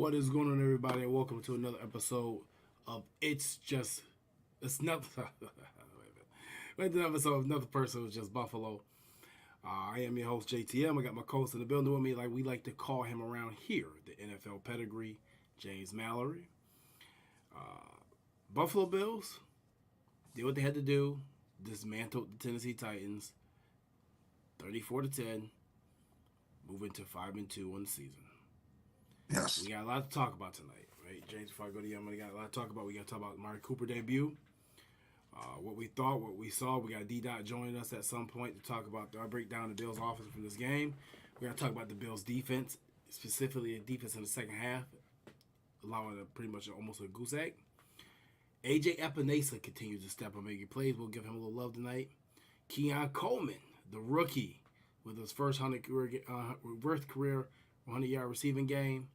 What is going on, everybody, and welcome to another episode of It's Not. Another episode of Another Person Who's Just Buffalo. I am your host, JTM. I got my co-host in the building with me, like we like to call him around here, the NFL pedigree, James Mallory. Buffalo Bills did what they had to do, dismantled the Tennessee Titans, 34-10, moving to 5-2 on the season. Yes. We got a lot to talk about tonight, right? James, before I go to you, we got a lot to talk about. We got to talk about Amari Cooper debut, what we thought, what we saw. We got D-Dot joining us at some point to talk about our breakdown of the Bills' offense from this game. We're going to talk about the Bills' defense, specifically the defense in the second half, allowing pretty much almost a goose egg. AJ Epenesa continues to step up making plays. We'll give him a little love tonight. Keon Coleman, the rookie, with his first 100 career 100-yard receiving game.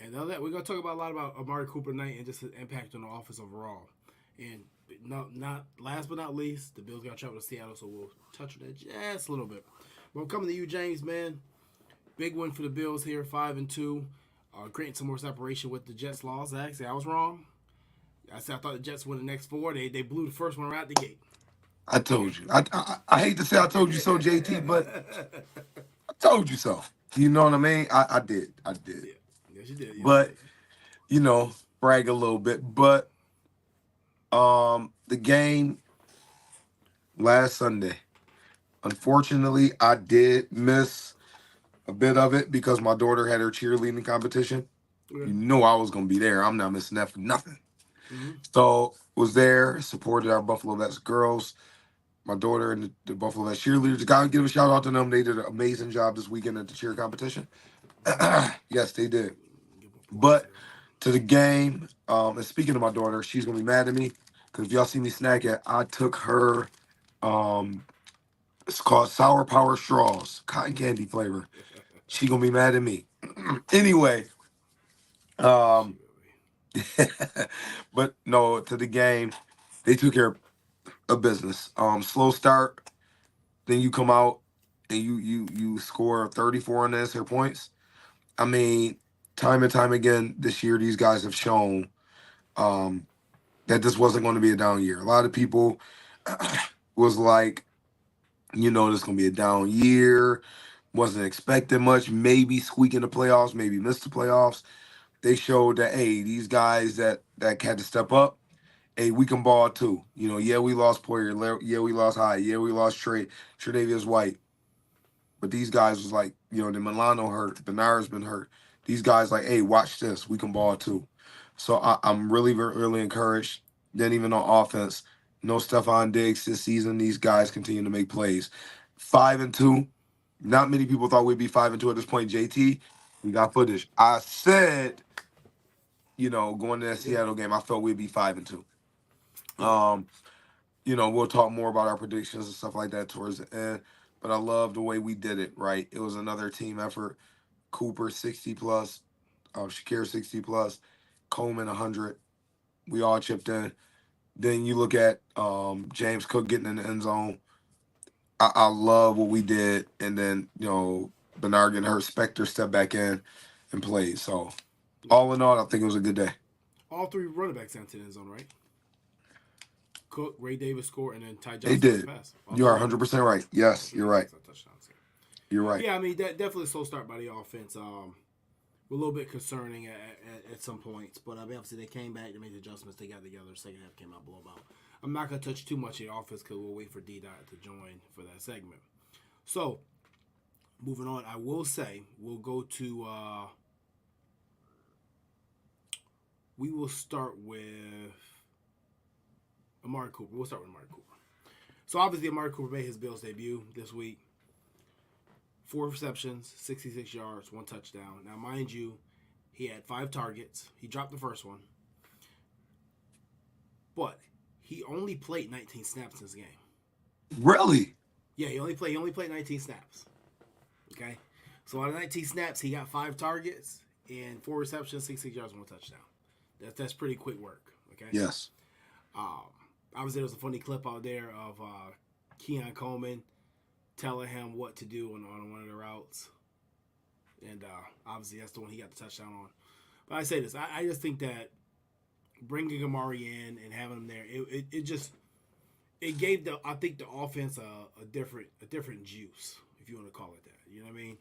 And other that, we're going to talk about a lot about Amari Cooper tonight and just his impact on the offense overall. And not last but not least, the Bills got to travel to Seattle, so we'll touch on that just a little bit. Well, coming to you, James, man. Big win for the Bills here, 5-2. Creating some more separation with the Jets' loss. Actually, I was wrong. I thought the Jets won the next four. They blew the first one right out the gate. I told you. I hate to say I told you so, JT, but I told you so. You know what I mean? I did. Yeah. Yes, you did. But, brag a little bit. But the game last Sunday, unfortunately, I did miss a bit of it because my daughter had her cheerleading competition. Okay. You know I was going to be there. I'm not missing that for nothing. Mm-hmm. So was there, supported our Buffalo Vets girls, my daughter and the Buffalo Vets cheerleaders. Gotta give a shout out to them. They did an amazing job this weekend at the cheer competition. Yes, they did. But to the game, and speaking of my daughter, she's gonna be mad at me because if y'all see me snacking, I took her. It's called Sour Power Straws, cotton candy flavor. She gonna be mad at me. Anyway, but no, to the game, they took care of business. Slow start, then you come out and you score 34 unanswered points. I mean, time and time again this year, these guys have shown that this wasn't going to be a down year. A lot of people was like, this is going to be a down year. Wasn't expecting much. Maybe squeaking the playoffs, maybe miss the playoffs. They showed that, hey, these guys that had to step up, hey, we can ball too. Yeah, we lost Poyer. Yeah, we lost Hyde. Yeah, we lost Tre'Davious White. But these guys was like, the Milano hurt. Bernard's been hurt. These guys like, hey, watch this. We can ball too. So I'm really, really encouraged. Then even on offense, no Stephon Diggs this season. These guys continue to make plays. 5-2. Not many people thought we'd be 5-2 at this point. JT, we got footage. I said, going to that Seattle game, I felt we'd be 5-2. We'll talk more about our predictions and stuff like that towards the end. But I love the way we did it, right? It was another team effort. Cooper, 60 plus. Shakir, 60 plus. Coleman, 100. We all chipped in. Then you look at James Cook getting in the end zone. I love what we did. And then, Bernard getting hurt. Spector stepped back in and played. So, all in all, I think it was a good day. All three running backs entered in the end zone, right? Cook, Ray Davis scored, and then Ty They Johnson did. pass. You are 100% right. Yes, you're right. You're right. Yeah, I mean, definitely a slow start by the offense. A little bit concerning at some points, but obviously they came back, they made the adjustments, they got together. Second half came out blowout. I'm not going to touch too much of the offense because we'll wait for D-Dot to join for that segment. So, moving on, I will say we'll go to we will start with Amari Cooper. We'll start with Amari Cooper. So, obviously, Amari Cooper made his Bills debut this week. 4 receptions, 66 yards, 1 touchdown. Now, mind you, he had 5 targets. He dropped the first one. But he only played 19 snaps in this game. Really? Yeah, he only played 19 snaps. Okay? So, out of 19 snaps, he got 5 targets and 4 receptions, 66 yards, 1 touchdown. That's pretty quick work. Okay? Yes. Obviously, there was a funny clip out there of Keon Coleman telling him what to do on one of the routes. And obviously, that's the one he got the touchdown But I say this, I just think that bringing Amari in and having him there, it just it gave the I think the offense a different juice, if you want to call it that. You know what I mean?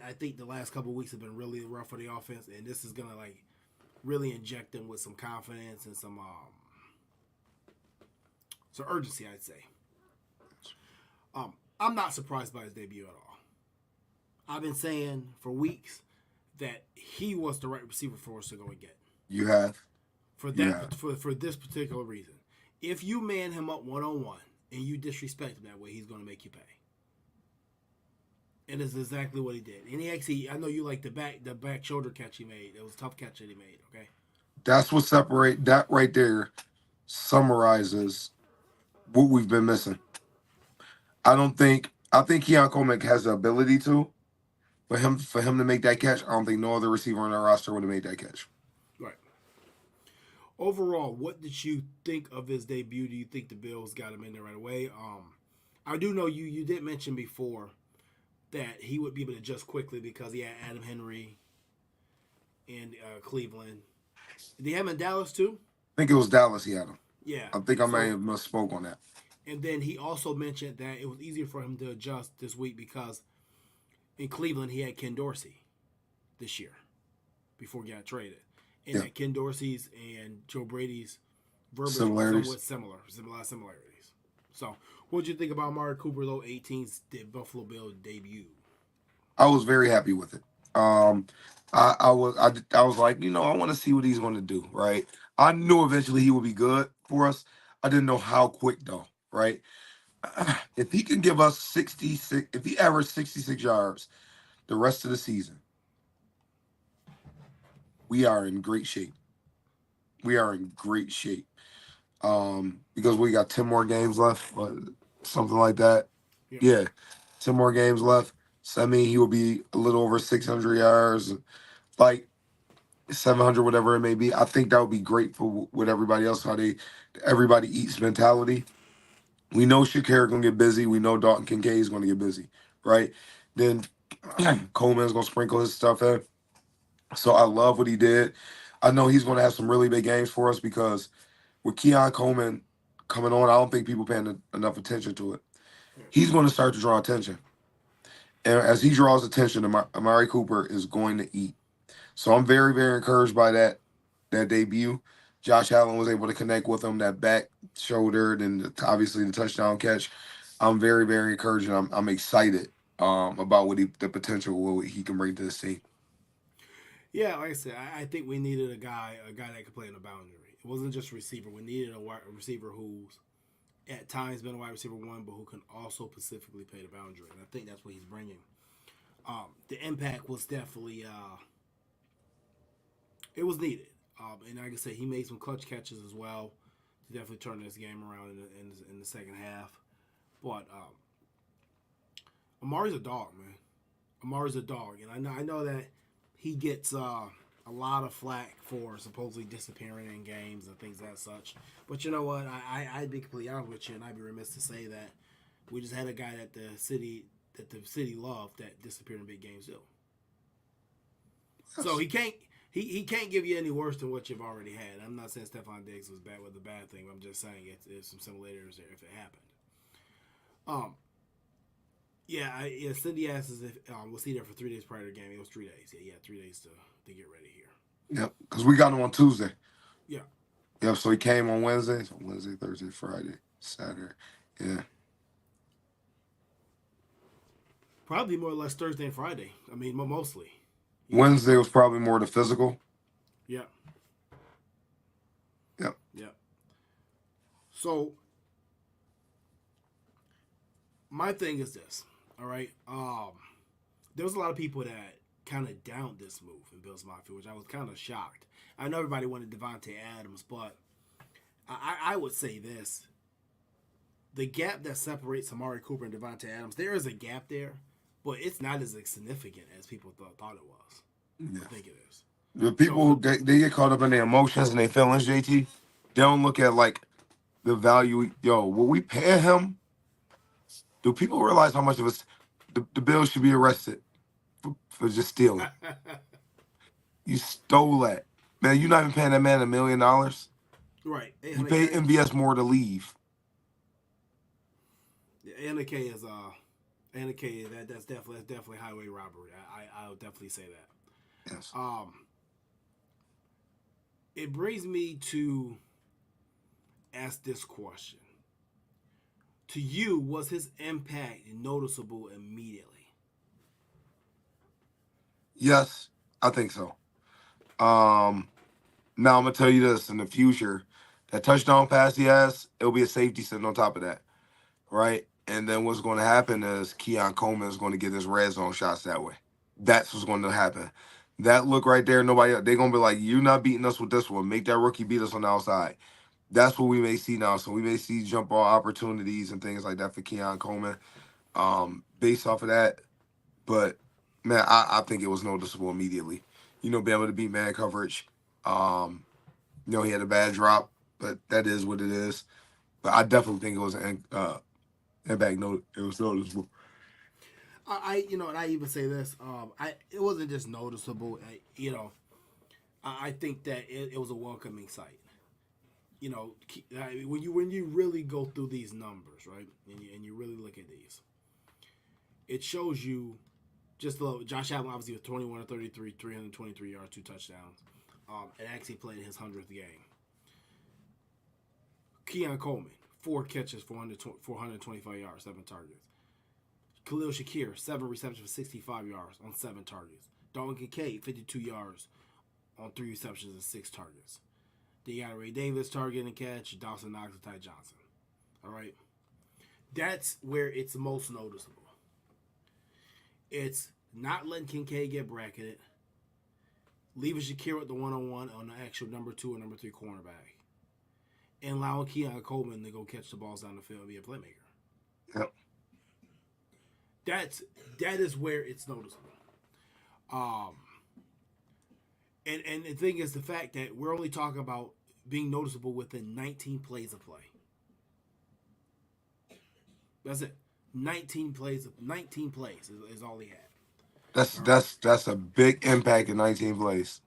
I think the last couple of weeks have been really rough for the offense, and this is gonna like really inject them with some confidence and some urgency, I'd say. I'm not surprised by his debut at all. I've been saying for weeks that he was the right receiver for us to go and get. You have. For You that have. for this particular reason. If you man him up 1-on-1 and you disrespect him that way, he's going to make you pay. And it's exactly what he did. And he actually, I know you like the back shoulder catch he made. It was a tough catch that he made. Okay. That's what separate that right there summarizes what we've been missing. I think Keon Coleman has the ability to. For him to make that catch, I don't think no other receiver on our roster would have made that catch. Right. Overall, what did you think of his debut? Do you think the Bills got him in there right away? I do know you did mention before that he would be able to adjust quickly because he had Adam Henry in Cleveland. Did he have him in Dallas too? I think it was Dallas he had him. Yeah. I think I may have misspoke on that. And then he also mentioned that it was easier for him to adjust this week because in Cleveland he had Ken Dorsey this year before he got traded. And that Ken Dorsey's and Joe Brady's verbiage were somewhat similarities. So, what did you think about Amari Cooper, though, 18's Buffalo Bills debut? I was very happy with it. I was like, I want to see what he's going to do, right? I knew eventually he would be good for us. I didn't know how quick though, right? If he can give us 66, if he averaged 66 yards the rest of the season, we are in great shape. We are in great shape. Because we got 10 more games left, something like that. Yeah, 10 more games left. So I mean, he will be a little over 600 yards, like 700, whatever it may be. I think that would be great for with everybody else, how everybody eats mentality. We know Shakir gonna get busy. We know Dalton Kincaid is gonna get busy, right? Then Coleman's gonna sprinkle his stuff in. So I love what he did. I know he's gonna have some really big games for us because with Keon Coleman coming on, I don't think people paying enough attention to it. He's going to start to draw attention. And as he draws attention, Amari Cooper is going to eat. So I'm very, very encouraged by that debut. Josh Allen was able to connect with him, that back shoulder, and obviously the touchdown catch. I'm very, very encouraged, and I'm excited about the potential what he can bring to this team. Yeah, like I said, I think we needed a guy that could play in the boundary. It wasn't just a receiver. We needed a receiver who's at times been a wide receiver one, but who can also specifically play the boundary. And I think that's what he's bringing. The impact was definitely it was needed. And like I said, he made some clutch catches as well to definitely turn this game around in the second half. But Amari's a dog, man. Amari's a dog, and I know that he gets a lot of flack for supposedly disappearing in games and things that such. But you know what? I'd be completely honest with you, and I'd be remiss to say that we just had a guy that the city loved that disappeared in big games too. So he can't give you any worse than what you've already had. I'm not saying Stephon Diggs was bad with the bad thing. I'm just saying it's some similarities there if it happened. Cindy asks if we'll see there for 3 days prior to the game. It was 3 days. Yeah, 3 days to get ready here. Yep, because we got him on Tuesday. Yeah. Yep, so he came on Wednesday. So Wednesday, Thursday, Friday, Saturday. Yeah. Probably more or less Thursday and Friday. I mean, mostly. Wednesday was probably more the physical. Yeah. Yep. Yeah. So, my thing is this, all right? There was a lot of people that kind of downed this move in Bills Mafia, which I was kind of shocked. I know everybody wanted Devontae Adams, but I would say this. The gap that separates Amari Cooper and Devontae Adams, there is a gap there, but it's not as significant as people thought it was. Yeah. I think it is. The people they get caught up in their emotions and their feelings, JT. They don't look at like the value. Yo, will we pay him? Do people realize how much of us the Bills should be arrested for just stealing? You stole that. Man, you're not even paying that man $1 million. Right, You 800K. pay MVS more to leave. Yeah, 800K is 800K. That's definitely highway robbery. I would definitely say Yes. that. It brings me to ask this question: to you, was his impact noticeable immediately? Yes, I think so. Um, Now I'm gonna tell you this: in the future, that touchdown pass he has, it'll be a safety sitting on top of that, right? And then what's going to happen is Keon Coleman is going to get his red zone shots that way. That's what's going to happen. That look right there, nobody they're gonna be like, "You're not beating us with this one. Make that rookie beat us on the outside." That's what we may see now. So we may see jump ball opportunities and things like that for Keon Coleman, based off of that. But man, I think it was noticeable immediately. Being able to beat man coverage. He had a bad drop, but that is what it is. But I definitely think it was an impact. No, it was noticeable. And I even say this. It wasn't just noticeable. I think that it was a welcoming sight. When you really go through these numbers, right, and you really look at these, it shows you just a little. Josh Allen obviously with 21 to 33, 323 yards, 2 touchdowns, and actually played his 100th game. Keon Coleman, 4 catches, 425 yards, 7 targets. Khalil Shakir, 7 receptions for 65 yards on 7 targets. Dalton Kincaid, 52 yards on 3 receptions and 6 targets. Then you got Ray Davis target and catch, Dawson Knox and Ty Johnson. All right, that's where it's most noticeable. It's not letting Kincaid get bracketed, leaving Shakir with the one-on-one on the actual number 2 or number 3 cornerback, and allowing Keon Coleman to go catch the balls down the field and be a playmaker. Yep. That is where it's noticeable. Um, and the thing is the fact that we're only talking about being noticeable within 19 plays of play. That's it. 19 plays is all he had. That's All right. that's that's a big impact in 19 plays.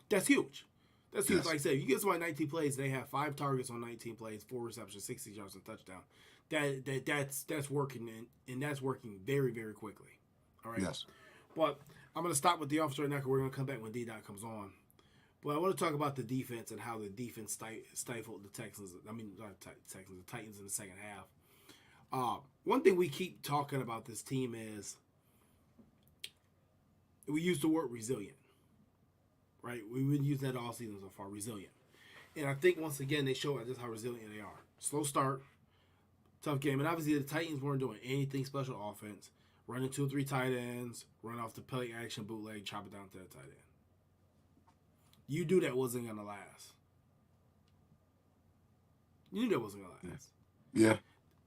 That's huge. That's huge. Like Yes. I said, you get somebody 19 plays, they have 5 targets on 19 plays, 4 receptions, 60 yards, and touchdown. That's working and that's working very very quickly. All right. Yes. But I'm gonna stop with the offense right now because we're gonna come back when D Dot comes on. But I want to talk about the defense and how the defense stifled the Texans. I mean, not Texans, the Titans in the second half. One thing we keep talking about this team is we use the word resilient, right? We've been using that all season so far, resilient. And I think once again they show just how resilient they are. Slow start, tough game, and obviously the Titans weren't doing anything special offense. Running 2 or 3 tight ends, run off the play action bootleg, chop it down to the tight end. You knew that wasn't gonna last. You knew that wasn't gonna last. Yeah.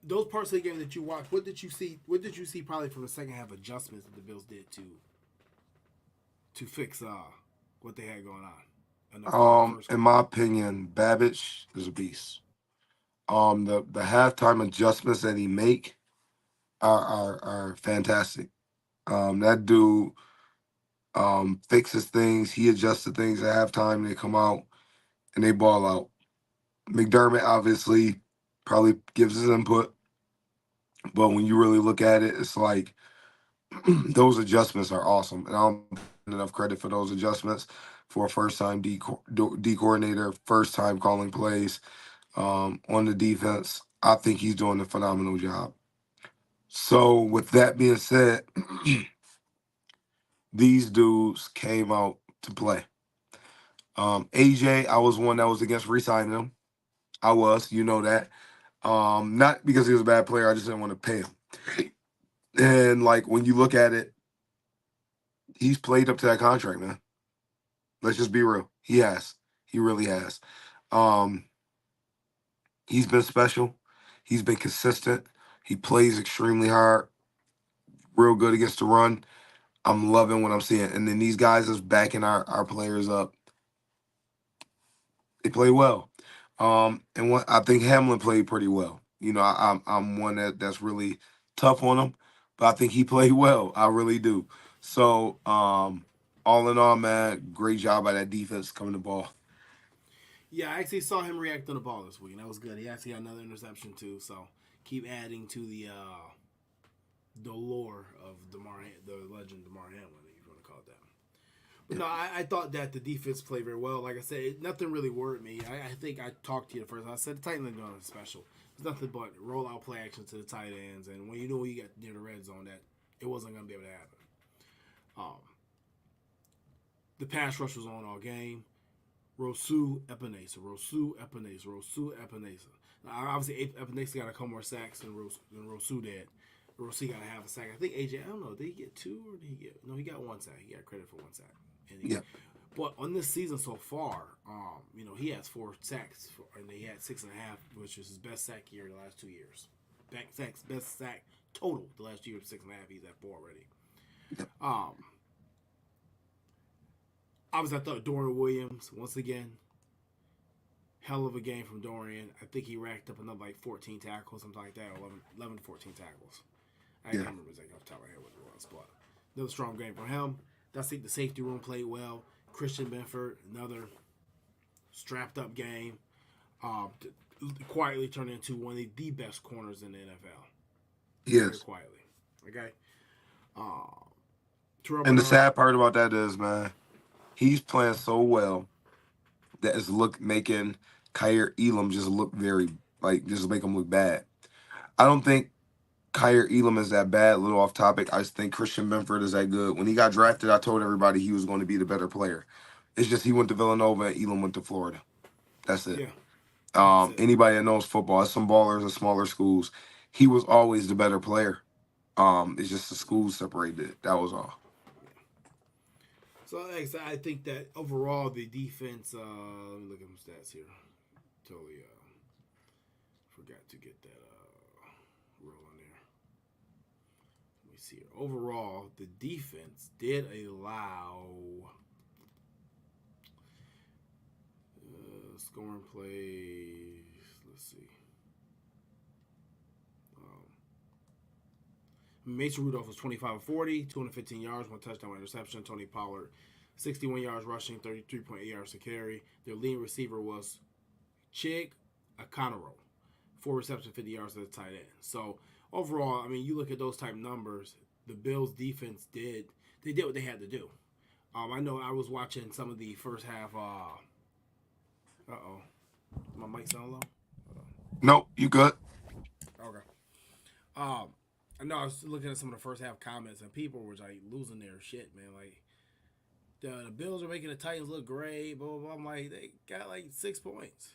Those parts of the game that you watched, what did you see? What did you see probably from the second half adjustments that the Bills did to fix what they had going on in the first In quarter? my opinion, Babbage is a beast. The halftime adjustments that he make are fantastic. That dude fixes things. He adjusted things at halftime. They come out and they ball out. McDermott obviously probably gives his input, but when you really look at it, it's like those adjustments are awesome, and I don't think enough credit for those adjustments for a first-time D coordinator, first time calling plays on the defense. I think he's doing a phenomenal job. So, with that being said, these dudes came out to play. AJ, I was one that was against re-signing him. I was, you know that. Not because he was a bad player, I just didn't want to pay him. And like when you look at it, he's played up to that contract, man. Let's just be real. He has. He really has. Um, he's been special. He's been consistent. He plays extremely hard, real good against the run. I'm loving what I'm seeing. And then these guys is backing our players up. They play well. And what I think Hamlin played pretty well. I'm one that's really tough on him, but I think he played well. I really do. So all in all, man, great job by that defense coming to ball. Yeah, I actually saw him react on the ball this week, and that was good. He actually got another interception too, so keep adding to the lore of the legend Damar Hamlin, if you want to call it that. But no, I thought that the defense played very well. Like I said, nothing really worried me. I think I talked to you at first. I said the tight ends are doing nothing special. It's nothing but rollout play action to the tight ends, and when you get near the red zone, that it wasn't going to be able to happen. The pass rush was on all game. Epenesa. Now, obviously, Epenesa got a couple more sacks than Rosu did. Rosu got to have a sack. I think AJ, I don't know, did he get two or did he get? No, he got one sack. He got credit for one sack. Yeah. But on this season so far, he has 4 sacks, and he had 6.5, which was his best sack year the last 2 years. Best sack total the last year of 6.5. He's at 4 already. Obviously, I thought Dorian Williams, once again, hell of a game from Dorian. I think he racked up another 14 tackles, something like that, 11 to 14 tackles. I can't remember exactly off the top of my head what it was, but another strong game from him. I think the safety room played well. Christian Benford, another strapped up game. Quietly turned into one of the best corners in the NFL. Yes. Very quietly. Okay. And the sad part about that is, man, he's playing so well that it's making Kyer Elam just look just make him look bad. I don't think Kyer Elam is that bad. A little off topic. I just think Christian Benford is that good. When he got drafted, I told everybody he was going to be the better player. It's just he went to Villanova and Elam went to Florida. That's it. Yeah. Anybody that knows football, some ballers at smaller schools, he was always the better player. It's just the schools separated it. That was all. So like I said, I think that overall the defense. Let me look at some stats here. Totally forgot to get that rolling there. Let me see here. Overall, the defense did allow scoring plays. Let's see. Mason Rudolph was 25 of 40, 215 yards, 1 touchdown, 1 interception. Tony Pollard, 61 yards rushing, 33.8 yards to carry. Their leading receiver was Chig Akonoro, 4 receptions, 50 yards to the tight end. So overall, I mean, you look at those type numbers, the Bills' defense did what they had to do. I know I was watching some of the first half. My mic sound low? Nope, you good. Okay. I know I was looking at some of the first half comments, and people were losing their shit, man. The Bills are making the Titans look great, blah, blah, blah. I'm like, they got 6 points.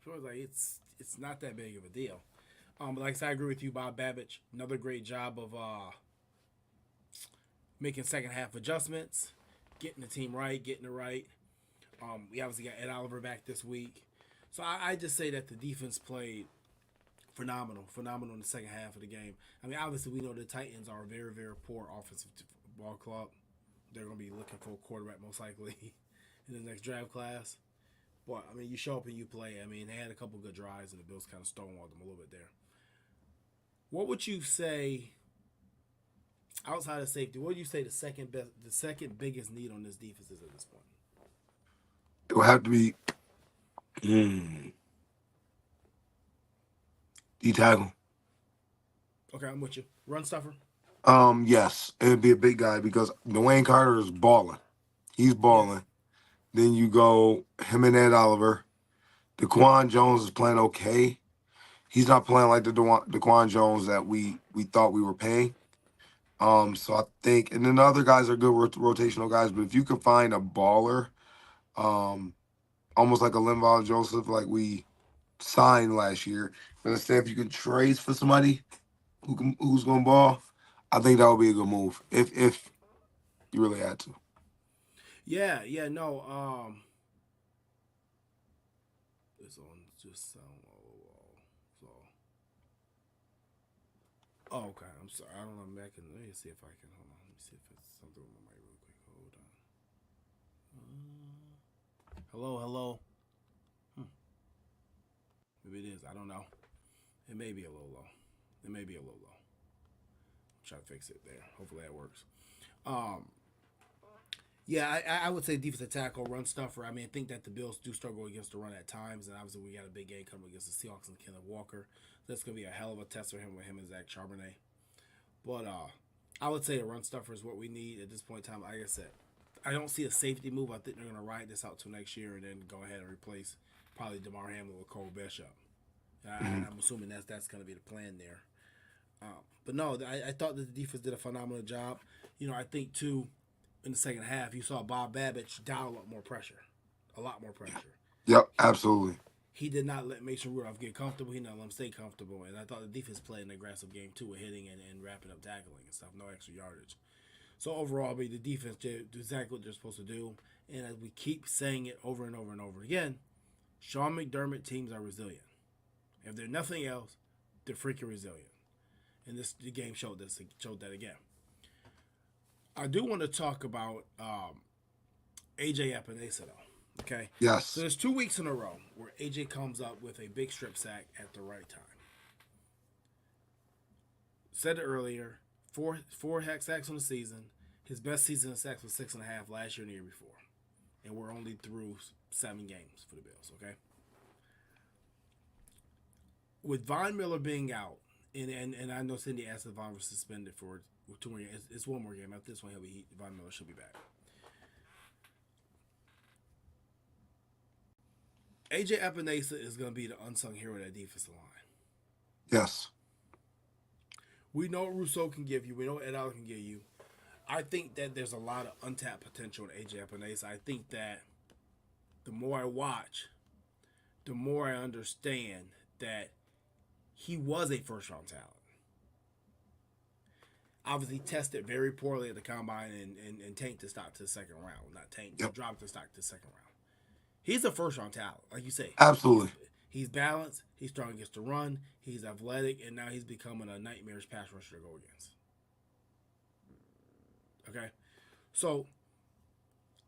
So it's not that big of a deal. But like I said, I agree with you, Bob Babbage. Another great job of making second half adjustments, getting the team right, getting it right. We obviously got Ed Oliver back this week. So I just say that the defense played phenomenal in the second half of the game. I mean, obviously, we know the Titans are a very, very poor offensive ball club. They're going to be looking for a quarterback most likely in the next draft class. But, I mean, you show up and you play. I mean, they had a couple good drives, and the Bills kind of stonewalled them a little bit there. What would you say, outside of safety, what would you say the second biggest need on this defense is at this point? It will have to be D-tackle. Okay, I'm with you. Run stuffer? Yes, it would be a big guy because Dwayne Carter is balling. He's balling. Yes. Then you go him and Ed Oliver. DaQuan Jones is playing okay. He's not playing like the DaQuan Jones that we thought we were paying. So I think, and then the other guys are good rotational guys. But if you could find a baller, almost like a Linval Joseph, like we signed last year, but instead if you can trade for somebody who's going to ball, I think that would be a good move if you really had to. Yeah, no. This on just sound so. Oh, okay. I'm sorry. I don't know. Let me see if I can. Hold on. Let me see if it's something with my mic real quick. Hold on. Hello. Maybe it is. I don't know. It may be a little low. Try to fix it there. Hopefully that works. Yeah, I would say defensive tackle, run stuffer. I mean, I think that the Bills do struggle against the run at times, and obviously we got a big game coming against the Seahawks and Kenneth Walker. That's going to be a hell of a test for him with him and Zach Charbonnet. But I would say a run stuffer is what we need at this point in time. Like I said, I don't see a safety move. I think they're going to ride this out till next year and then go ahead and replace probably DeMar Hamlin with Cole Bishop. I'm assuming that's going to be the plan there. But no, I thought that the defense did a phenomenal job. I think too, in the second half, you saw Bob Babbage dial up more pressure, a lot more pressure. Yep, absolutely. He did not let Mason Rudolph get comfortable. He did not let him stay comfortable. And I thought the defense played an aggressive game too with hitting and wrapping up tackling and stuff, no extra yardage. So overall, the defense did exactly what they're supposed to do. And as we keep saying it over and over and over again, Sean McDermott teams are resilient. If they're nothing else, they're freaking resilient. And the game showed that again. I do want to talk about AJ Epenesa, though. Okay? Yes. So there's 2 weeks in a row where AJ comes up with a big strip sack at the right time. Said it earlier, four sacks on the season. His best season in sacks was 6.5 last year and the year before. And we're only through 7 games for the Bills, okay? With Von Miller being out, and I know Cindy asked if Von was suspended for 2 more games. It's 1 more game. After this one, Von Miller should be back. AJ Epenesa is going to be the unsung hero of that defensive line. Yes. We know what Rousseau can give you. We know what Ed Allen can give you. I think that there's a lot of untapped potential in AJ Epenesa. I think that the more I watch, the more I understand that he was a first-round talent. Obviously tested very poorly at the combine and tanked his stock to the second round. Not tanked, Yep. dropped his stock to the second round. He's a first-round talent, like you say. Absolutely. He's balanced. He's strong against the run. He's athletic, and now he's becoming a nightmarish pass rusher to go against. Okay? So,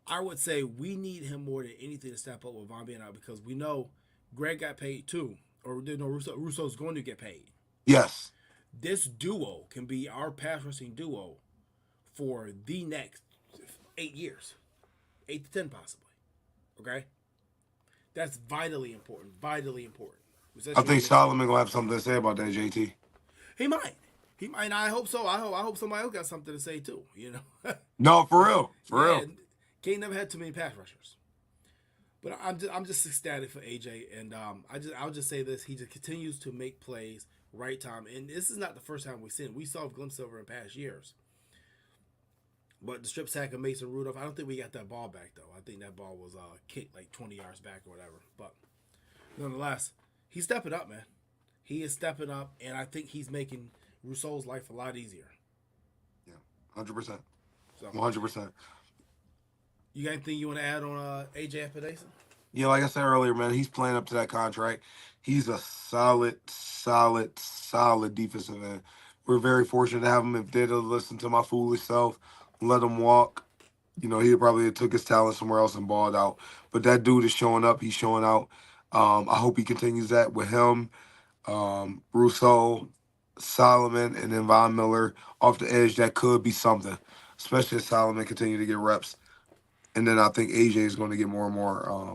I would say we need him more than anything to step up with Von being out because we know Greg got paid too. Or no, Russo's going to get paid. Yes. This duo can be our pass rushing duo for the next 8 years. 8 to 10 possibly. Okay? That's vitally important. Vitally important. I think Solomon gonna have something to say about that, JT. He might. He might. And I hope so. I hope somebody else got something to say too. No, for real. For real. Kane never had too many pass rushers. But I'm just ecstatic for AJ, and I'll just say this: he just continues to make plays right time, and this is not the first time we've seen it. We saw a glimpse of it in past years. But the strip sack of Mason Rudolph, I don't think we got that ball back though. I think that ball was kicked like 20 yards back or whatever. But nonetheless, he's stepping up, man. He is stepping up, and I think he's making Rousseau's life a lot easier. Yeah, 100%. So, 100%. You got anything you want to add on AJ Epenesa? Yeah, like I said earlier, man, he's playing up to that contract. He's a solid defensive end. We're very fortunate to have him. If they'd have listened to my foolish self, let him walk, he probably took his talent somewhere else and balled out. But that dude is showing up. He's showing out. I hope he continues that with him, Rousseau, Solomon, and then Von Miller off the edge. That could be something, especially as Solomon continue to get reps. And then I think AJ is going to get more and more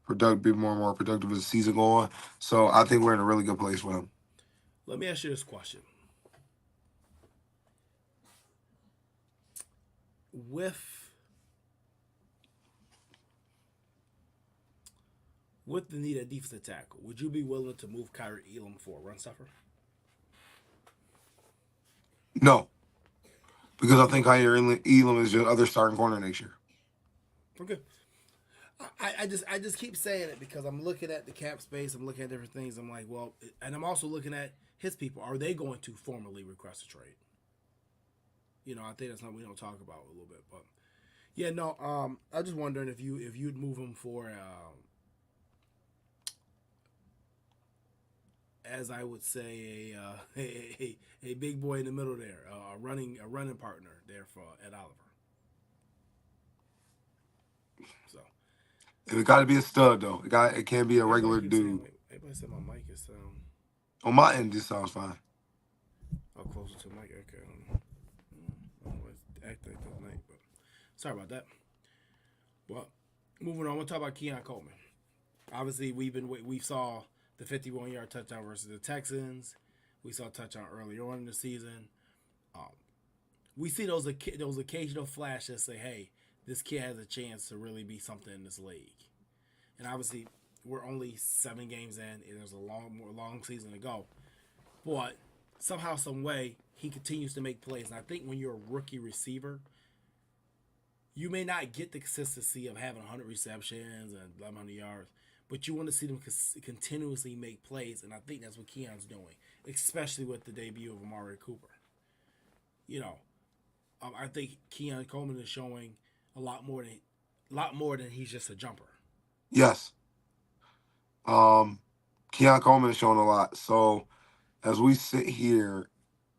productive as the season go on. So I think we're in a really good place with him. Let me ask you this question. With the need of defensive tackle, would you be willing to move Kyrie Elam for a run stuffer? No, because I think Kyrie Elam is your other starting corner next year. Okay. I just keep saying it because I'm looking at the cap space. I'm looking at different things. I'm like, well, and I'm also looking at his people. Are they going to formally request a trade? I think that's something we don't talk about a little bit, but yeah, no. I was just wondering if you'd move him for, as I would say, a big boy in the middle there, a running partner there for Ed Oliver. So. It got to be a stud though. It can't be a regular dude. Everybody said my mic is on my end. This sounds fine. Oh, closer to the mic. Okay. I don't know what's acting like that mic, but sorry about that. Well, moving on, we'll talk about Keon Coleman. Obviously, we saw the 51-yard touchdown versus the Texans. We saw a touchdown earlier on in the season. Um, we see those occasional flashes that say, "Hey, this kid has a chance to really be something in this league." And obviously, we're only 7 games in, and there's a long season to go. But somehow, some way, he continues to make plays. And I think when you're a rookie receiver, you may not get the consistency of having 100 receptions and 1,100 yards, but you want to see them continuously make plays, and I think that's what Keon's doing, especially with the debut of Amari Cooper. You know, I think Keon Coleman is showing a lot more than he's just a jumper. Yes. Keon Coleman is showing a lot. So as we sit here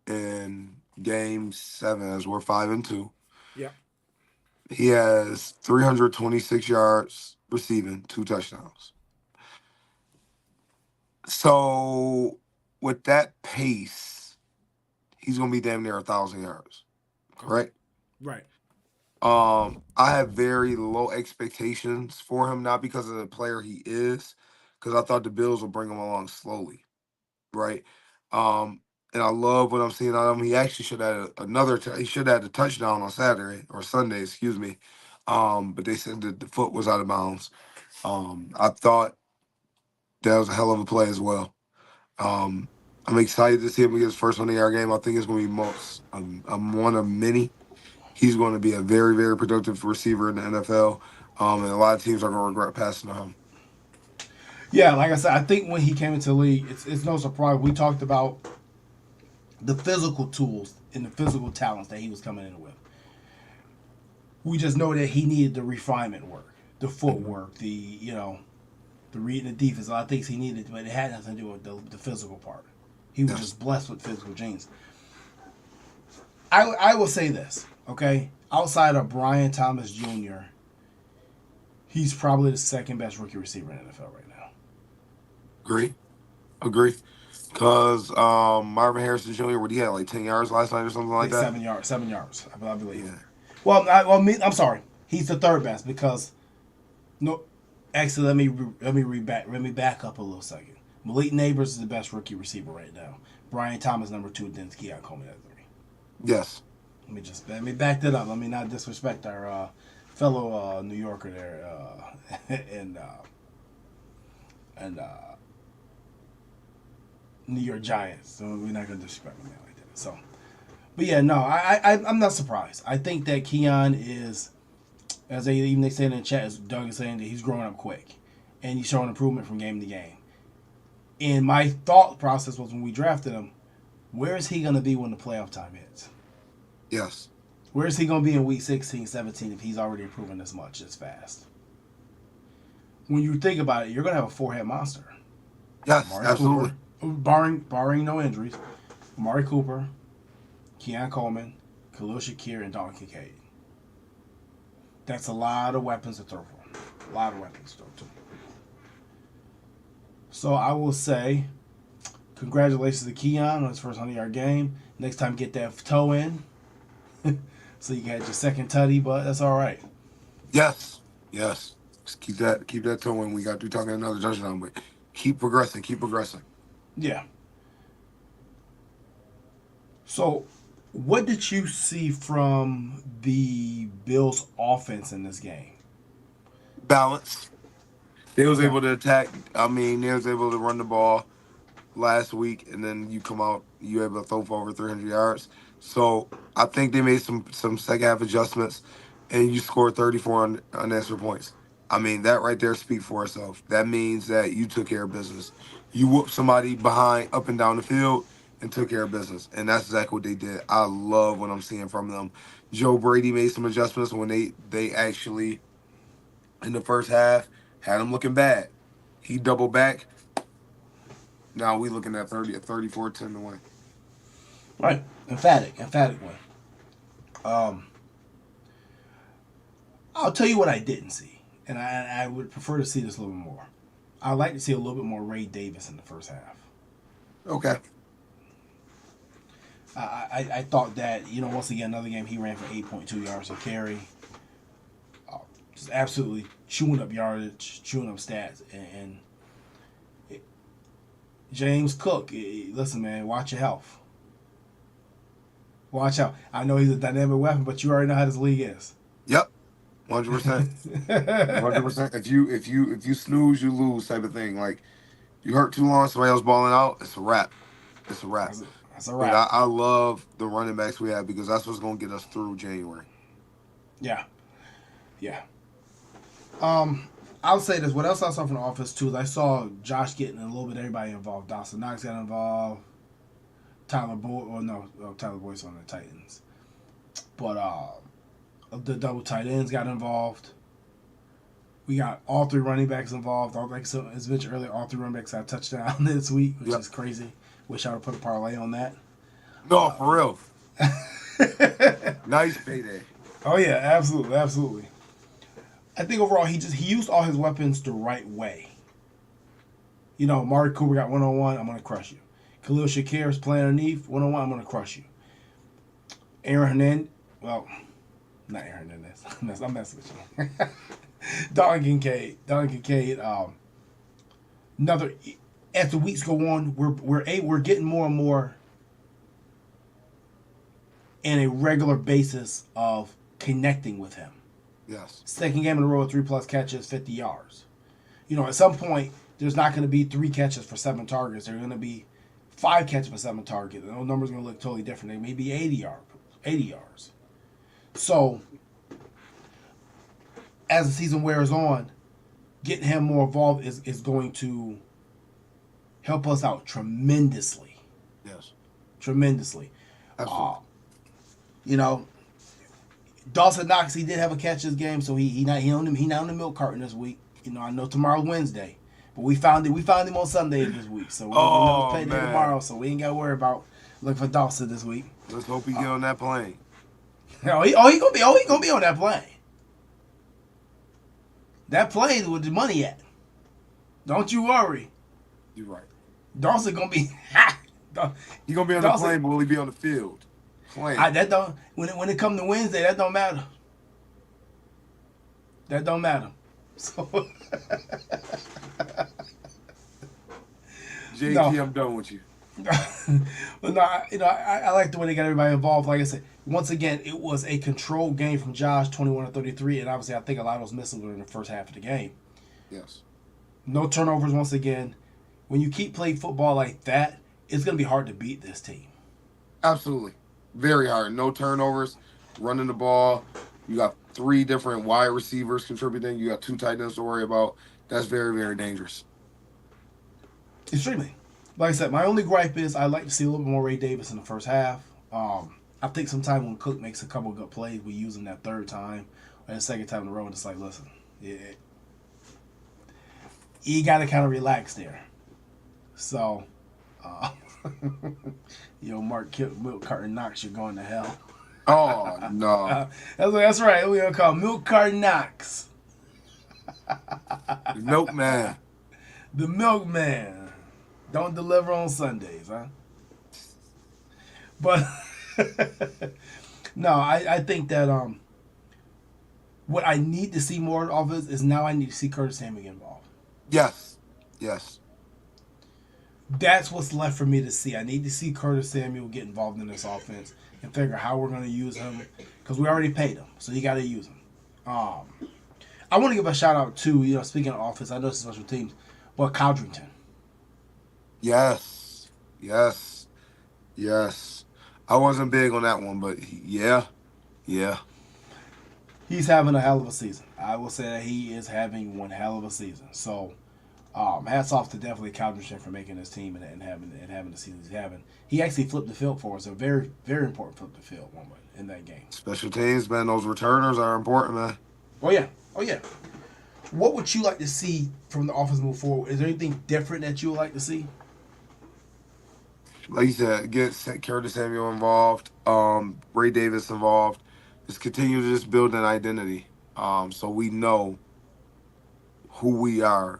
in game 7, as we're 5-2, Yeah. he has 326 yards receiving, 2 touchdowns. So with that pace, he's gonna be damn near 1,000 yards. Correct? Right. I have very low expectations for him, not because of the player he is, because I thought the Bills would bring him along slowly, right? And I love what I'm seeing out of him. He actually should have he should have had a touchdown on Saturday or Sunday, excuse me. But they said that the foot was out of bounds. I thought that was a hell of a play as well. I'm excited to see him get his first 100-yard game. I think it's going to be one of many. He's going to be a very, very productive receiver in the NFL, and a lot of teams are going to regret passing on him. Yeah, like I said, I think when he came into the league, it's no surprise. We talked about the physical tools and the physical talents that he was coming in with. We just know that he needed the refinement work, the footwork, the reading the defense. A lot of things he needed, but it had nothing to do with the physical part. He was just blessed with physical genes. I will say this, okay? Outside of Brian Thomas Jr., he's probably the second best rookie receiver in the NFL right now. Agree. Because Marvin Harrison Jr., what he had, like 10 yards last night or something like that? 7 yards, I believe. Yeah. Well, I'm sorry. He's the third best because no. Actually, let me back up a little second. Malik Neighbors is the best rookie receiver right now. Brian Thomas number 2, then Keon Coleman at 3. Yes. Let me back that up. Let me not disrespect our fellow New Yorker there and New York Giants. So we're not gonna disrespect my man like that. So, but yeah, no, I'm not surprised. I think that Keon is, as they say in the chat, as Doug is saying, that he's growing up quick, and he's showing improvement from game to game. And my thought process was when we drafted him, where is he gonna be when the playoff time hits? Yes. Where is he going to be in week 16, 17 if he's already improving this much, this fast? When you think about it, you're going to have a 4-head monster. Yes, Amari absolutely. Cooper, barring no injuries, Amari Cooper, Keon Coleman, Khalil Shakir, and Don Kincaid. That's a lot of weapons to throw for him. A lot of weapons to throw to him. So I will say, congratulations to Keon on his first 100-yard game. Next time, get that toe in. So you got your second tutty, but that's all right. Yes. Just keep that toe in. We got to be talking another touchdown, but keep progressing. Yeah. So, what did you see from the Bills' offense in this game? Balance. They was able to attack. I mean, they was able to run the ball last week, and then you come out, you able to throw for over 300 yards. So I think they made some second half adjustments, and you scored 34 unanswered points. I mean, that right there speaks for itself. That means that you took care of business. You whooped somebody behind, up and down the field, and took care of business. And that's exactly what they did. I love what I'm seeing from them. Joe Brady made some adjustments when they actually, in the first half, had him looking bad. He doubled back. Now we looking at 34-10 to win. Right. Emphatic win. I'll tell you what I didn't see, and I would prefer to see this a little bit more. I'd like to see a little bit more Ray Davis in the first half. Okay. I thought that, once again, another game he ran for 8.2 yards a carry. just absolutely chewing up yardage, chewing up stats, and James Cook. Listen, man, watch your health. Watch out. I know he's a dynamic weapon, but you already know how this league is. Yep, 100%. 100%. If you snooze, you lose type of thing. Like you hurt too long, somebody else balling out, it's a wrap. It's a wrap. That's a But wrap. I love the running backs we have because that's what's gonna get us through January. Yeah, yeah. I'll say this. What else I saw from the office too is I saw Josh getting a little bit everybody involved. Dawson Knox got involved. Tyler Boyd, or no, Tyler Boyd's on the Titans. But the double tight ends got involved. We got all three running backs involved. As mentioned earlier, all three running backs had a touchdown this week, which is crazy. Wish I would put a parlay on that. No, for real. Nice payday. Oh yeah, absolutely, absolutely. I think overall he used all his weapons the right way. You know, Amari Cooper got 1-on-1, I'm gonna crush you. Khalil Shakir is playing underneath, 1-on-1, I'm gonna crush you. Aaron Hernandez, well, not Aaron Hernandez. I'm messing with you. Dalton Kincaid. Another. As the weeks go on, we're getting more and more in a regular basis of connecting with him. Yes. Second game in a row with 3+ catches, 50 yards. You know, at some point, there's not going to be 3 catches for 7 targets. There are going to be 5 catches for 7 targets. And those numbers are going to look totally different. They may be 80 yards. So, as the season wears on, getting him more involved is going to help us out tremendously. Yes. Tremendously. Absolutely. You know, Dawson Knox, he did have a catch this game, so he not on the milk carton this week. You know, I know tomorrow's Wednesday, but we found him on Sunday this week, so we'll play day tomorrow, so we ain't got to worry about looking for Dawson this week. Let's hope he get on that plane. He gonna be on that plane. That plane with the money at. Don't you worry. You're right. Dawson gonna be. He gonna be on the plane, but will he be on the field? That don't. When it come to Wednesday, that don't matter. That don't matter. So. JT, no. I'm done with you. But no, I like the way they got everybody involved. Like I said, once again, it was a controlled game from Josh, 21-33, and obviously I think a lot of those misses were in the first half of the game. Yes. No turnovers once again. When you keep playing football like that, it's going to be hard to beat this team. Absolutely. Very hard. No turnovers, running the ball. You got 3 different wide receivers contributing. You got 2 tight ends to worry about. That's very, very dangerous. Extremely. Like I said, my only gripe is I'd like to see a little bit more Ray Davis in the first half. I think sometimes when Cook makes a couple of good plays, we use him that third time or the second time in a row, and it's like, listen, you got to kind of relax there. So, Mark Milk Carton Knox, you're going to hell. Oh, no. That's right. We're going to call Milk Carton Knox. The milkman. The milkman. Don't deliver on Sundays, huh? But, no, I think that what I need to see more of is now I need to see Curtis Samuel get involved. Yes. Yes. That's what's left for me to see. I need to see Curtis Samuel get involved in this offense and figure out how we're going to use him because we already paid him, so you got to use him. I want to give a shout out to, speaking of offense, I know it's special teams, but Codrington. Yes. Yes. Yes. I wasn't big on that one, but yeah. He's having a hell of a season. I will say that he is having one hell of a season. So, hats off to definitely Codrington for making his team and having the season he's having. He actually flipped the field for us. A very, very important flip the field one way in that game. Special teams, man. Those returners are important, man. Oh yeah. What would you like to see from the offense move forward? Is there anything different that you would like to see? Like you said, get Curtis Samuel involved, Ray Davis involved. Just continue to just build an identity, so we know who we are,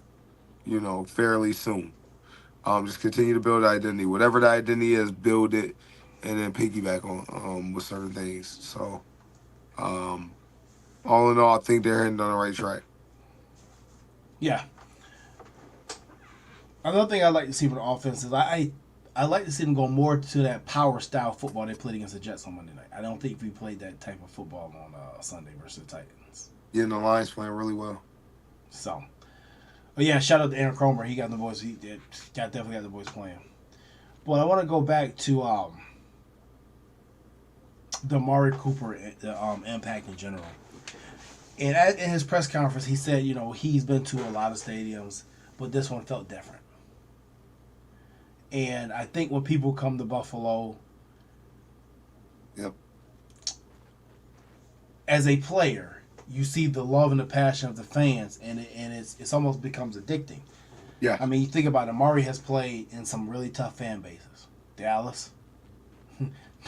fairly soon. Just continue to build identity. Whatever the identity is, build it, and then piggyback on with certain things. So, all in all, I think they're heading on the right track. Yeah. Another thing I like to see with the offense is I like to see them go more to that power style football they played against the Jets on Monday night. I don't think we played that type of football on Sunday versus the Titans. Yeah, and the Lions playing really well. So, but yeah, shout out to Aaron Cromer. He got the boys. He did. Definitely got the boys playing. But I want to go back to the Amari Cooper impact in general. And in his press conference, he said, he's been to a lot of stadiums, but this one felt different. And I think when people come to Buffalo, yep, as a player, you see the love and the passion of the fans, and it's almost becomes addicting. Yeah. I mean, you think about it, Amari has played in some really tough fan bases. Dallas,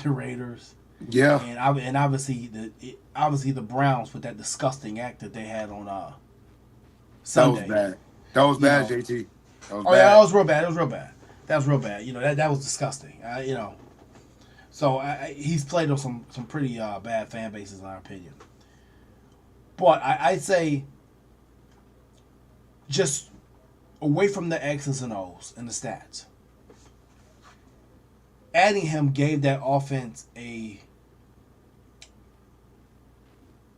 the Raiders. Yeah. And obviously the Browns with that disgusting act that they had on Sunday. That was bad. That was bad, JT. That was bad. Yeah, that was real bad. That was real bad. That was disgusting. So he's played on some pretty bad fan bases in our opinion. But I'd say just away from the X's and O's and the stats, adding him gave that offense a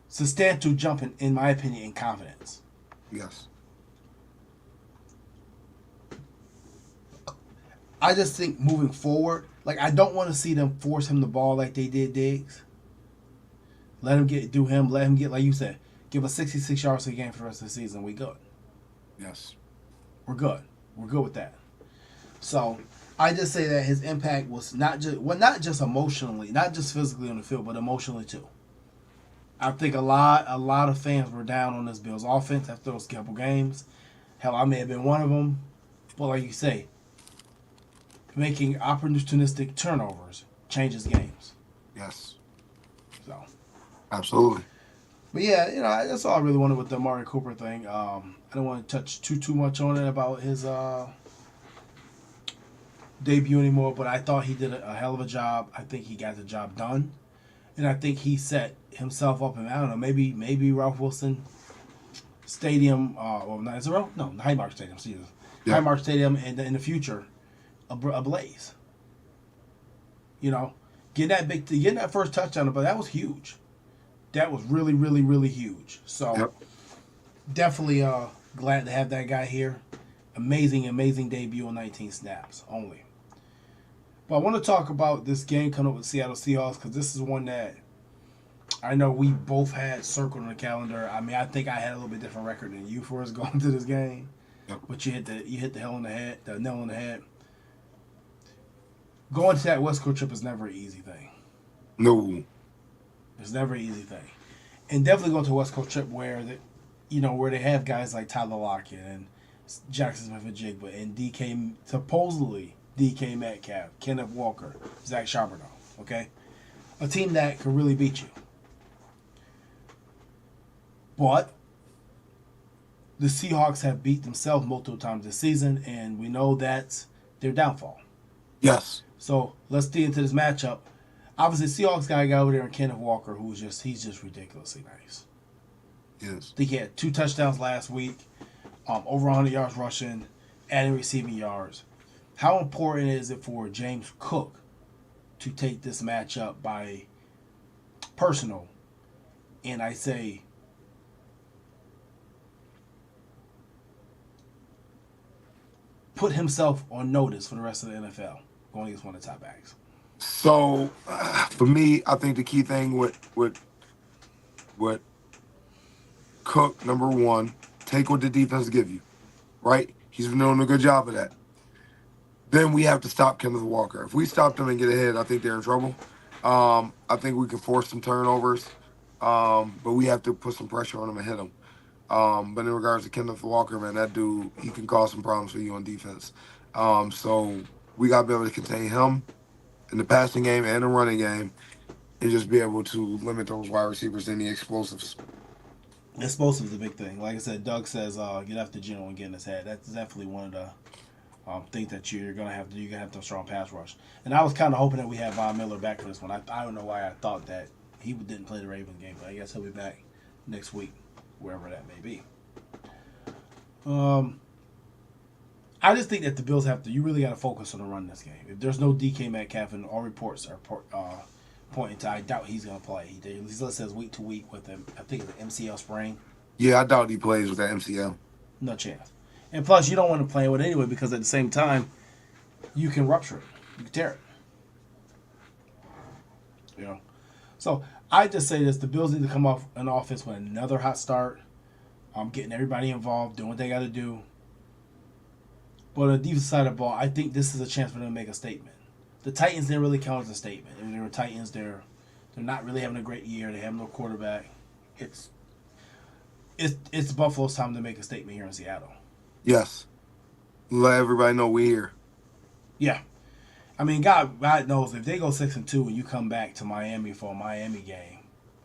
substantial jump in my opinion, in confidence. Yes. I just think moving forward, I don't want to see them force him the ball like they did Diggs. Let him get like you said, give us 66 yards a game for the rest of the season. We good. Yes. We're good. We're good with that. So I just say that his impact was not just emotionally, not just physically on the field, but emotionally too. I think a lot of fans were down on this Bills offense after those couple games. Hell, I may have been one of them. But like you say, making opportunistic turnovers changes games. Yes. So. Absolutely. But yeah, that's all I really wanted with the Amari Cooper thing. I don't want to touch too much on it about his debut anymore, but I thought he did a hell of a job. I think he got the job done. And I think he set himself up, and I don't know, maybe Ralph Wilson Stadium, is it Ralph? No, Highmark Stadium, excuse me. Yeah. Highmark Stadium in the future, ablaze. Getting that first touchdown, but that was huge. That was really, really, really huge. So, Definitely glad to have that guy here. Amazing debut on 19 snaps only. But I want to talk about this game coming up with Seattle Seahawks because this is one that I know we both had circled on the calendar. I mean, I think I had a little bit different record than you for us going to this game. Yep. But you hit the nail on the head. Going to that West Coast trip is never an easy thing. No. It's never an easy thing. And definitely going to a West Coast trip where they have guys like Tyler Lockett and Jackson Smith-Njigba and supposedly DK Metcalf, Kenneth Walker, Zach Charbonneau, okay? A team that could really beat you. But the Seahawks have beat themselves multiple times this season, and we know that's their downfall. Yes. So let's dig into this matchup. Obviously, Seahawks got a guy over there in Kenneth Walker he's just ridiculously nice. Yes. I think he had 2 touchdowns last week, over 100 yards rushing, adding receiving yards. How important is it for James Cook to take this matchup by personal, and I say put himself on notice for the rest of the NFL going against one of the top backs? So, for me, I think the key thing with Cook, number one, take what the defense give you, right? He's been doing a good job of that. Then we have to stop Kenneth Walker. If we stop them and get ahead, I think they're in trouble. I think we can force some turnovers, but we have to put some pressure on them and hit them. But in regards to Kenneth Walker, man, that dude, he can cause some problems for you on defense. So we got to be able to contain him in the passing game and the running game and just be able to limit those wide receivers and the explosives. Explosives is a big thing. Like I said, Doug says get after Geno and get in his head. That's definitely one of the things that you're gonna have to a strong pass rush. And I was kind of hoping that we had Von Miller back for this one. I don't know why I thought that he didn't play the Ravens game, but I guess he'll be back next week, wherever that may be. I just think that the Bills have to. You really got to focus on the run this game. If there's no DK Metcalf, and all reports are pointing to, I doubt he's going to play. He says week to week with him. I think it's an MCL sprain. Yeah, I doubt he plays with that MCL. No chance. And plus, you don't want to play with it anyway because at the same time, you can rupture it. You can tear it. You know. So I just say this: the Bills need to come off an offense with another hot start. Getting everybody involved, doing what they got to do. But on the defensive side of the ball, I think this is a chance for them to make a statement. The Titans didn't really count as a statement. I mean, they were Titans. They're not really having a great year. They have no quarterback. It's Buffalo's time to make a statement here in Seattle. Yes. Let everybody know we're here. Yeah. I mean, God knows if they go 6-2 and you come back to Miami for a Miami game,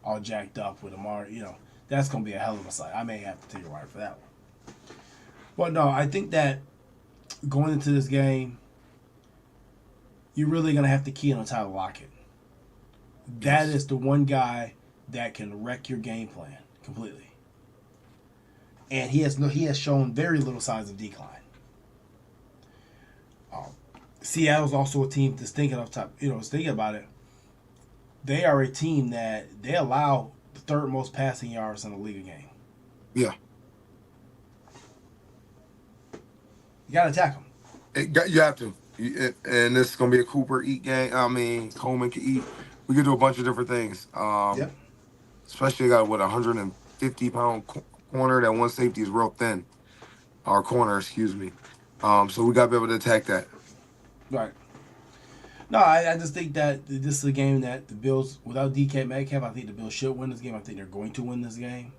all jacked up with Amari, that's going to be a hell of a sight. I may have to take your word for that one. But no, I think that going into this game, you're really going to have to key in on Tyler Lockett. That is the one guy that can wreck your game plan completely. And he has shown very little signs of decline. Seattle's also a team that's thinking off top. Thinking about it. They are a team that they allow the third most passing yards in the league a game. Yeah. You got to attack them. You have to. And this is going to be a Cooper eat game. I mean, Coleman can eat. We could do a bunch of different things. Yep. Especially got, 150-pound corner. That one safety is real thin. Our corner, excuse me. So we got to be able to attack that. Right. No, I just think that this is a game that the Bills, without DK Metcalf, I think the Bills should win this game. I think they're going to win this game.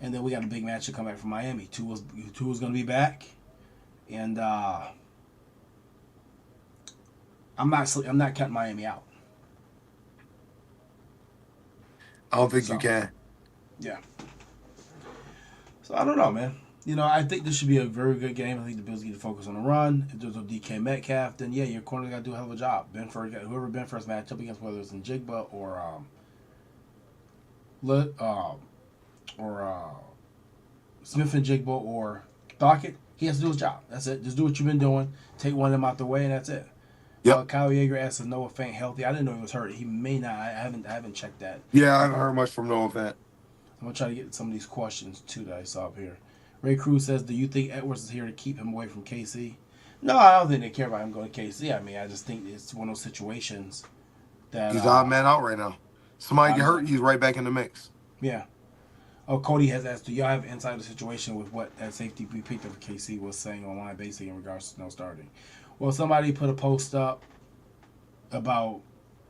And then we got a big match to come back from Miami. Tua's going to be back. And I'm not cutting Miami out. I don't think you can. Yeah. So I don't know, man. I think this should be a very good game. I think the Bills need to focus on the run. If there's no DK Metcalf, then yeah, your corner got to do a hell of a job. Whoever Ben first match up against, whether it's in Jigba or Smith and Jigba or Dockett, he has to do his job. That's it. Just do what you've been doing. Take one of them out the way, and that's it. Yep. Kyle Yeager asks if Noah Fant healthy. I didn't know he was hurt. He may not. I haven't checked that. Yeah, I haven't heard much from Noah Fant. I'm gonna try to get some of these questions too that I saw up here. Ray Cruz says, "Do you think Edwards is here to keep him away from KC?" No, I don't think they care about him going to KC. I mean, I just think it's one of those situations that he's odd man out right now. Somebody get hurt, he's right back in the mix. Yeah. Oh, Cody has asked, do y'all have insight of the situation with what that safety we picked up for KC was saying online, basically in regards to no starting? Well, somebody put a post up about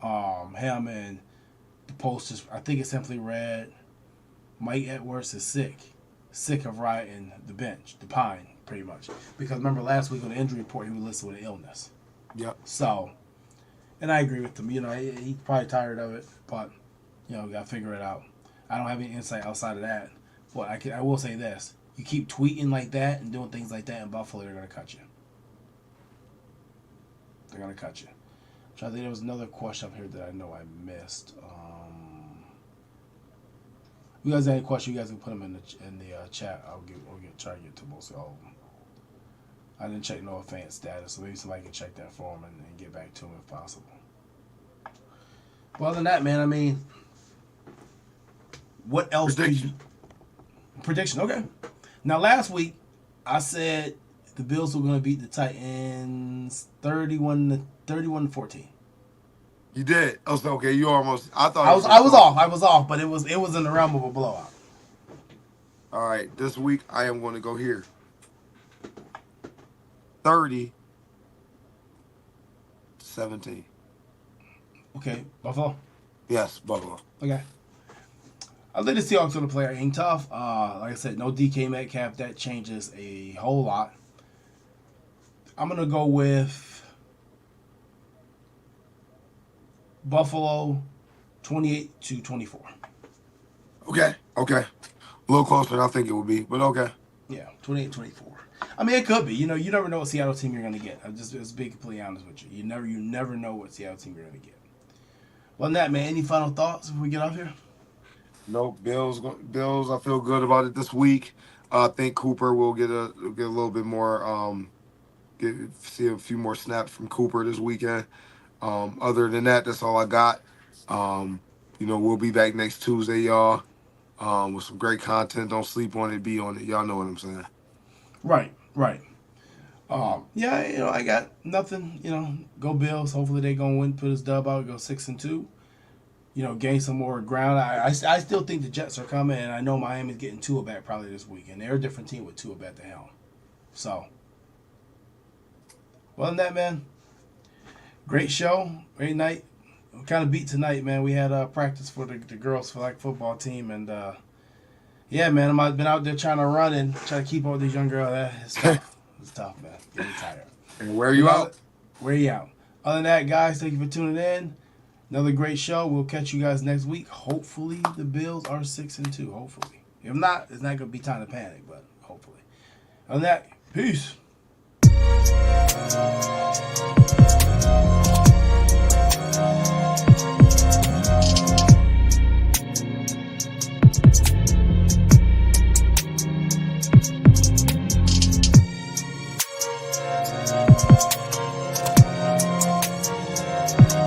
him, and the post is, I think it simply read, Mike Edwards is sick of riding the bench, the pine, pretty much. Because remember last week on the injury report, he was listed with an illness. Yep. So, and I agree with him. He's probably tired of it, but, we got to figure it out. I don't have any insight outside of that. But I will say this. You keep tweeting like that and doing things like that in Buffalo, they're going to cut you. They're going to cut you. I think there was another question up here that I know I missed. You guys have any questions? You guys can put them in the chat. I'll try to get to most of all of them. I didn't check Noah Fant's status, so maybe somebody can check that for him and get back to him if possible. Well, other than that, man, I mean, what else? Prediction. Okay. Now, last week, I said the Bills were going to beat the Titans 31-14. You did. Oh, so okay. You almost. I thought I was off, but it was in the realm of a blowout. All right. This week I am going to go here. 30-17. Okay, Buffalo. Yes, Buffalo. Okay. I think the Seahawks going to play hang tough. Like I said, no DK Metcalf. That changes a whole lot. I'm going to go with Buffalo 28-24. Okay. A little closer than I think it would be, but okay. Yeah, 28-24. I mean, it could be. You never know what Seattle team you're going to get. Just be completely honest with you. You never know what Seattle team you're going to get. Well, than that, man, any final thoughts before we get off here? Nope. Bills. I feel good about it this week. I think Cooper will get a little bit more. See a few more snaps from Cooper this weekend. Other than that, that's all I got. We'll be back next Tuesday, y'all. With some great content. Don't sleep on it. Be on it. Y'all know what I'm saying. Right. Yeah, I got nothing. Go Bills. Hopefully they gonna win, put his dub out, go 6-2. Gain some more ground. I still think the Jets are coming, and I know Miami's getting Tua back probably this weekend. They're a different team with Tua at the helm. So, other than that, man, great show, great night. We kind of beat tonight, man. We had practice for the girls flag football team, and yeah, man, I've been out there trying to run and try to keep up with these young girls. It's tough. It's tough, man. Getting tired. And where are you out? Where you out? Other than that, guys, thank you for tuning in. Another great show. We'll catch you guys next week. Hopefully the Bills are 6-2. Hopefully. If not, it's not going to be time to panic, but hopefully. Other than that, peace.